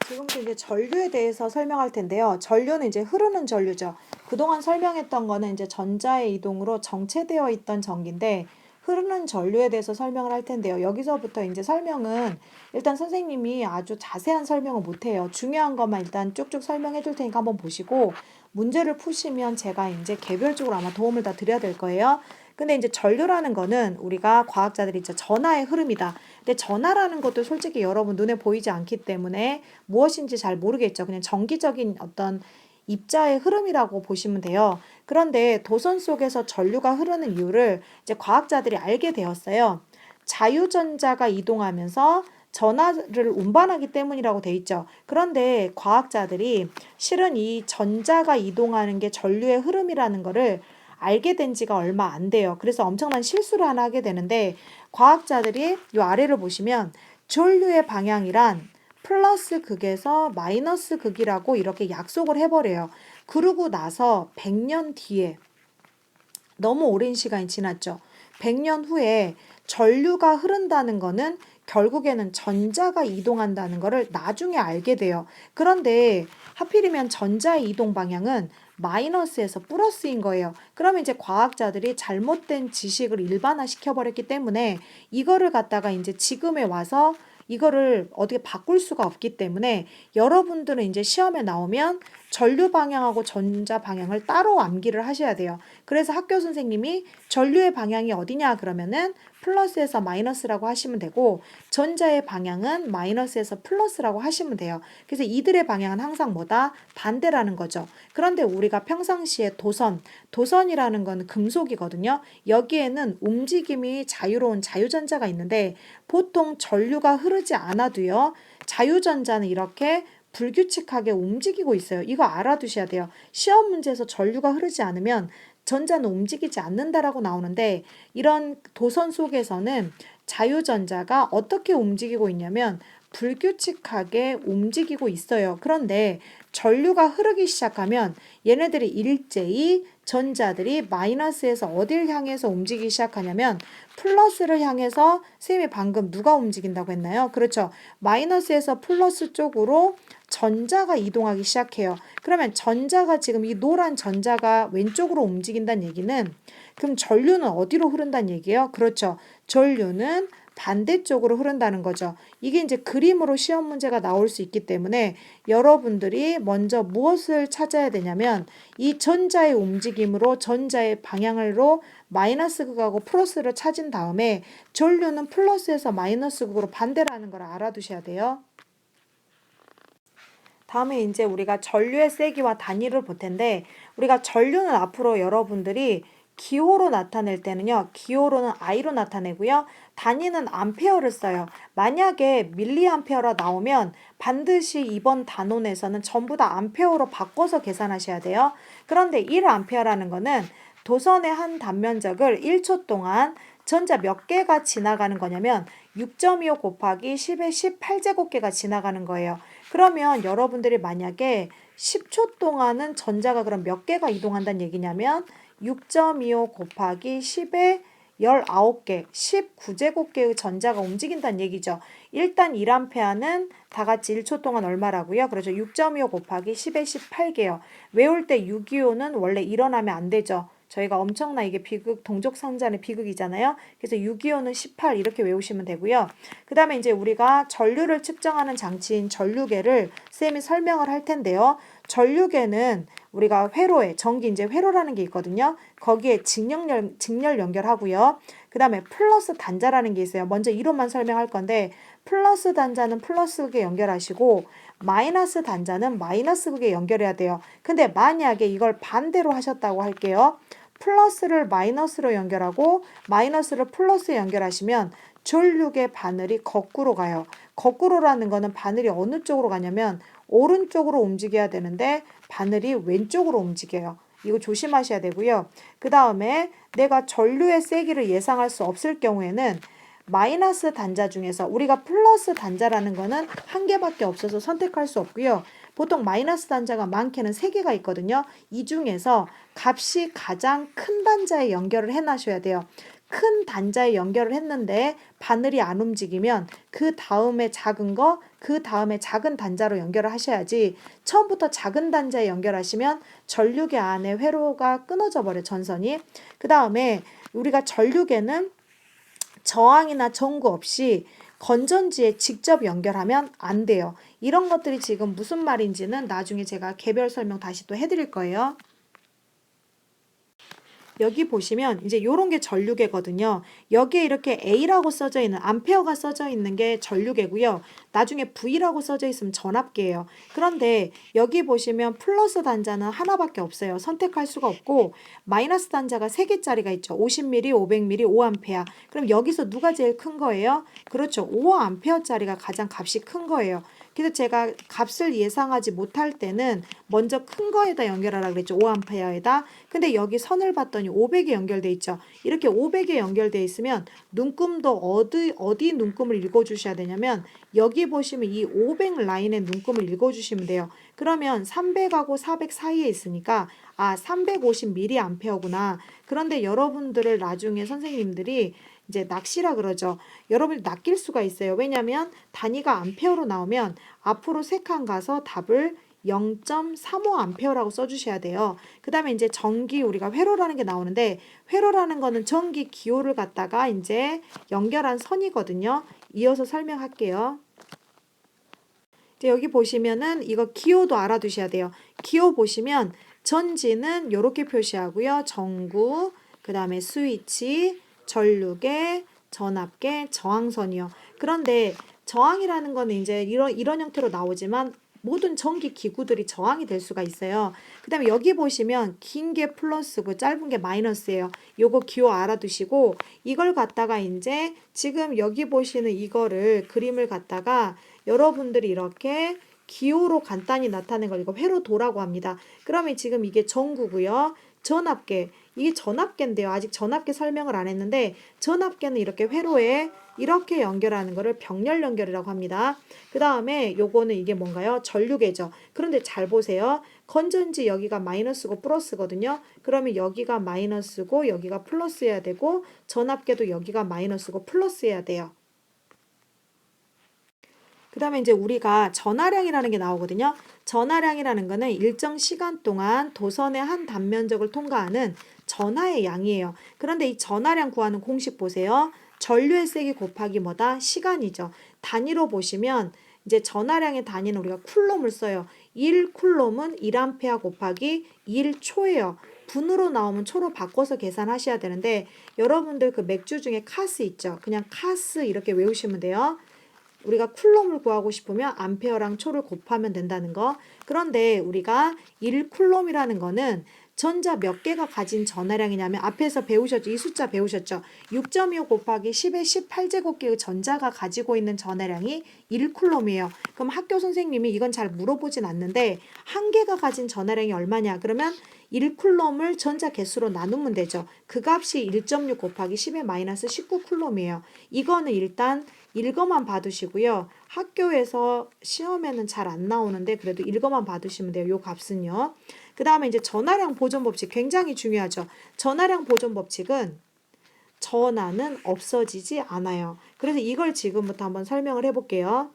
지금부터 이제 전류에 대해서 설명할 텐데요. 전류는 이제 흐르는 전류죠. 그동안 설명했던 거는 이제 전자의 이동으로 정체되어 있던 전기인데 흐르는 전류에 대해서 설명을 할 텐데요. 여기서부터 이제 설명은 일단 선생님이 아주 자세한 설명을 못 해요. 중요한 것만 일단 쭉쭉 설명해 줄 테니까 한번 보시고 문제를 푸시면 제가 이제 개별적으로 아마 도움을 다 드려야 될 거예요. 근데 이제 전류라는 거는 우리가 과학자들이 이제 전하의 흐름이다. 근데 전하라는 것도 솔직히 여러분 눈에 보이지 않기 때문에 무엇인지 잘 모르겠죠. 그냥 정기적인 어떤 입자의 흐름이라고 보시면 돼요. 그런데 도선 속에서 전류가 흐르는 이유를 이제 과학자들이 알게 되었어요. 자유전자가 이동하면서 전하를 운반하기 때문이라고 돼 있죠. 그런데 과학자들이 실은 이 전자가 이동하는 게 전류의 흐름이라는 거를 알게 된 지가 얼마 안 돼요. 그래서 엄청난 실수를 하나 하게 되는데 과학자들이 이 아래를 보시면 전류의 방향이란 플러스 극에서 마이너스 극이라고 이렇게 약속을 해버려요. 그러고 나서 100년 뒤에 너무 오랜 시간이 지났죠. 100년 후에 전류가 흐른다는 거는 결국에는 전자가 이동한다는 거를 나중에 알게 돼요. 그런데 하필이면 전자의 이동 방향은 마이너스에서 플러스인 거예요. 그러면 이제 과학자들이 잘못된 지식을 일반화 시켜버렸기 때문에 이거를 갖다가 이제 지금에 와서 이거를 어떻게 바꿀 수가 없기 때문에 여러분들은 이제 시험에 나오면 전류 방향하고 전자 방향을 따로 암기를 하셔야 돼요. 그래서 학교 선생님이 전류의 방향이 어디냐 그러면은 플러스에서 마이너스라고 하시면 되고 전자의 방향은 마이너스에서 플러스라고 하시면 돼요. 그래서 이들의 방향은 항상 뭐다? 반대라는 거죠. 그런데 우리가 평상시에 도선이라는 건 금속이거든요. 여기에는 움직임이 자유로운 자유전자가 있는데 보통 전류가 흐르지 않아도요. 자유전자는 이렇게 불규칙하게 움직이고 있어요. 이거 알아두셔야 돼요. 시험 문제에서 전류가 흐르지 않으면 전자는 움직이지 않는다라고 나오는데 이런 도선 속에서는 자유전자가 어떻게 움직이고 있냐면 불규칙하게 움직이고 있어요. 그런데 전류가 흐르기 시작하면 얘네들이 일제히 전자들이 마이너스에서 어딜 향해서 움직이기 시작하냐면 플러스를 향해서 쌤이 방금 누가 움직인다고 했나요? 그렇죠. 마이너스에서 플러스 쪽으로 전자가 이동하기 시작해요. 그러면 전자가 지금 이 노란 전자가 왼쪽으로 움직인다는 얘기는 그럼 전류는 어디로 흐른다는 얘기예요? 그렇죠. 전류는 반대쪽으로 흐른다는 거죠. 이게 이제 그림으로 시험 문제가 나올 수 있기 때문에 여러분들이 먼저 무엇을 찾아야 되냐면 이 전자의 움직임으로 전자의 방향으로 마이너스 극하고 플러스를 찾은 다음에 전류는 플러스에서 마이너스 극으로 반대라는 걸 알아두셔야 돼요. 다음에 이제 우리가 전류의 세기와 단위를 볼 텐데 우리가 전류는 앞으로 여러분들이 기호로 나타낼 때는요. 기호로는 I로 나타내고요. 단위는 암페어를 써요. 만약에 밀리암페어라 나오면 반드시 이번 단원에서는 전부 다 암페어로 바꿔서 계산하셔야 돼요. 그런데 1암페어라는 거는 도선의 한 단면적을 1초 동안 전자 몇 개가 지나가는 거냐면 6.25 곱하기 10의 18제곱개가 지나가는 거예요. 그러면 여러분들이 만약에 10초 동안은 전자가 그럼 몇 개가 이동한다는 얘기냐면 6.25 곱하기 10의 19개, 19제곱개의 전자가 움직인다는 얘기죠. 일단 1암페어는 다 같이 1초 동안 얼마라고요? 그렇죠. 6.25 곱하기 10의 18개요. 외울 때 625는 원래 일어나면 안 되죠. 저희가 엄청나 이게 비극, 동족상잔의 비극이잖아요. 그래서 625는 18 이렇게 외우시면 되고요. 그 다음에 이제 우리가 전류를 측정하는 장치인 전류계를 쌤이 설명을 할 텐데요. 전류계는 우리가 회로에 전기 이제 회로라는 게 있거든요. 거기에 직렬 연결하고요. 그 다음에 플러스 단자라는 게 있어요. 먼저 이론만 설명할 건데 플러스 단자는 플러스 극에 연결하시고 마이너스 단자는 마이너스 극에 연결해야 돼요. 근데 만약에 이걸 반대로 하셨다고 할게요. 플러스를 마이너스로 연결하고 마이너스를 플러스에 연결하시면 전류계 바늘이 거꾸로 가요. 거꾸로라는 거는 바늘이 어느 쪽으로 가냐면 오른쪽으로 움직여야 되는데 바늘이 왼쪽으로 움직여요. 이거 조심하셔야 되고요. 그 다음에 내가 전류의 세기를 예상할 수 없을 경우에는 마이너스 단자 중에서 우리가 플러스 단자라는 거는 한 개밖에 없어서 선택할 수 없고요. 보통 마이너스 단자가 많게는 3개가 있거든요. 이 중에서 값이 가장 큰 단자에 연결을 해놔셔야 돼요. 큰 단자에 연결을 했는데 바늘이 안 움직이면 그 다음에 작은 거 그 다음에 작은 단자로 연결을 하셔야지 처음부터 작은 단자에 연결하시면 전류계 안에 회로가 끊어져 버려 전선이. 그 다음에 우리가 전류계는 저항이나 전구 없이 건전지에 직접 연결하면 안 돼요. 이런 것들이 지금 무슨 말인지는 나중에 제가 개별 설명 다시 또 해드릴 거예요. 여기 보시면 이제 요런 게 전류계거든요. 여기에 이렇게 A라고 써져 있는 암페어가 써져 있는 게 전류계고요. 나중에 V라고 써져 있으면 전압계예요. 그런데 여기 보시면 플러스 단자는 하나밖에 없어요. 선택할 수가 없고 마이너스 단자가 3개짜리가 있죠. 50mA, 500mA, 5A. 그럼 여기서 누가 제일 큰 거예요? 그렇죠. 5A짜리가 가장 값이 큰 거예요. 그래서 제가 값을 예상하지 못할 때는 먼저 큰 거에다 연결하라 그랬죠. 5A에다. 근데 여기 선을 봤더니 500에 연결돼 있죠. 이렇게 500에 연결돼 있으면 눈금도 어디 눈금을 읽어주셔야 되냐면 여기 보시면 이 500 라인의 눈금을 읽어주시면 돼요. 그러면 300하고 400 사이에 있으니까 350mA구나. 그런데 여러분들을 나중에 선생님들이 이제 낚시라 그러죠. 여러분이 낚일 수가 있어요. 왜냐하면 단위가 암페어로 나오면 앞으로 3칸 가서 답을 0.35A라고 써주셔야 돼요. 그 다음에 이제 전기 우리가 회로라는 게 나오는데 회로라는 거는 전기 기호를 갖다가 이제 연결한 선이거든요. 이어서 설명할게요. 이제 여기 보시면은 이거 기호도 알아두셔야 돼요. 기호 보시면 전지는 이렇게 표시하고요. 전구, 그 다음에 스위치, 전류계, 전압계, 저항선이요. 그런데 저항이라는 거는 이제 이런 형태로 나오지만 모든 전기 기구들이 저항이 될 수가 있어요. 그 다음에 여기 보시면 긴 게 플러스고 짧은 게 마이너스예요. 요거 기호 알아두시고 이걸 갖다가 이제 지금 여기 보시는 이거를 그림을 갖다가 여러분들이 이렇게 기호로 간단히 나타낸 걸 이거 회로도라고 합니다. 그러면 지금 이게 전구고요. 전압계, 이게 전압계인데요. 아직 전압계 설명을 안 했는데 전압계는 이렇게 회로에 이렇게 연결하는 거를 병렬 연결이라고 합니다. 그 다음에 요거는 이게 뭔가요? 전류계죠. 그런데 잘 보세요. 건전지 여기가 마이너스고 플러스거든요. 그러면 여기가 마이너스고 여기가 플러스여야 되고 전압계도 여기가 마이너스고 플러스여야 돼요. 그 다음에 이제 우리가 전하량이라는 게 나오거든요. 전하량이라는 거는 일정 시간 동안 도선의 한 단면적을 통과하는 전하의 양이에요. 그런데 이 전하량 구하는 공식 보세요. 전류의 세기 곱하기 뭐다? 시간이죠. 단위로 보시면 이제 전하량의 단위는 우리가 쿨롬을 써요. 1쿨롬은 1A 곱하기 1초예요. 분으로 나오면 초로 바꿔서 계산하셔야 되는데 여러분들 그 맥주 중에 카스 있죠. 그냥 카스 이렇게 외우시면 돼요. 우리가 쿨롬을 구하고 싶으면 암페어랑 초를 곱하면 된다는 거. 그런데 우리가 1쿨롬이라는 거는 전자 몇 개가 가진 전하량이냐면 앞에서 배우셨죠. 이 숫자 배우셨죠. 6.25 곱하기 10의 18제곱개의 전자가 가지고 있는 전하량이 1쿨롬이에요. 그럼 학교 선생님이 이건 잘 물어보진 않는데 한 개가 가진 전하량이 얼마냐? 그러면 1쿨롬을 전자 개수로 나누면 되죠. 그 값이 1.6 곱하기 10의 마이너스 19쿨롬이에요. 이거는 일단 읽어만 봐두시고요. 학교에서 시험에는 잘 안 나오는데 그래도 읽어만 봐두시면 돼요. 요 값은요. 그 다음에 이제 전하량 보존 법칙 굉장히 중요하죠. 전하량 보존 법칙은 전하는 없어지지 않아요. 그래서 이걸 지금부터 한번 설명을 해볼게요.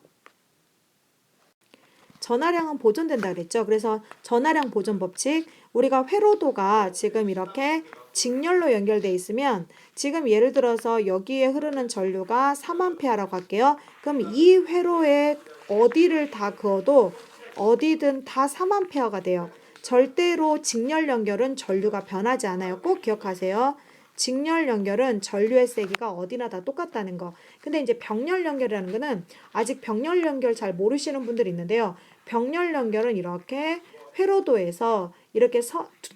전하량은 보존된다 그랬죠. 그래서 전하량 보존 법칙 우리가 회로도가 지금 이렇게 직렬로 연결돼 있으면 지금 예를 들어서 여기에 흐르는 전류가 3A라고 할게요. 그럼 이 회로에 어디를 다 그어도 어디든 다 3A가 돼요. 절대로 직렬 연결은 전류가 변하지 않아요. 꼭 기억하세요. 직렬 연결은 전류의 세기가 어디나 다 똑같다는 거. 근데 이제 병렬 연결이라는 거는 아직 병렬 연결 잘 모르시는 분들이 있는데요. 병렬 연결은 이렇게 회로도에서 이렇게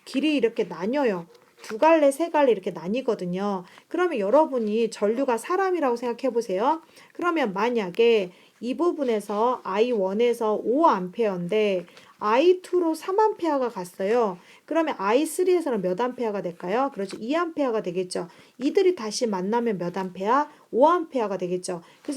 길이 이렇게 나뉘어요. 두 갈래, 세 갈래 이렇게 나뉘거든요. 그러면 여러분이 전류가 사람이라고 생각해 보세요. 그러면 만약에 이 부분에서 I1에서 5A인데 I2로 3A가 갔어요. 그러면 I3에서는 몇 A가 될까요? 그렇죠. 2A가 되겠죠. 이들이 다시 만나면 몇 A? 5A가 되겠죠. 그래서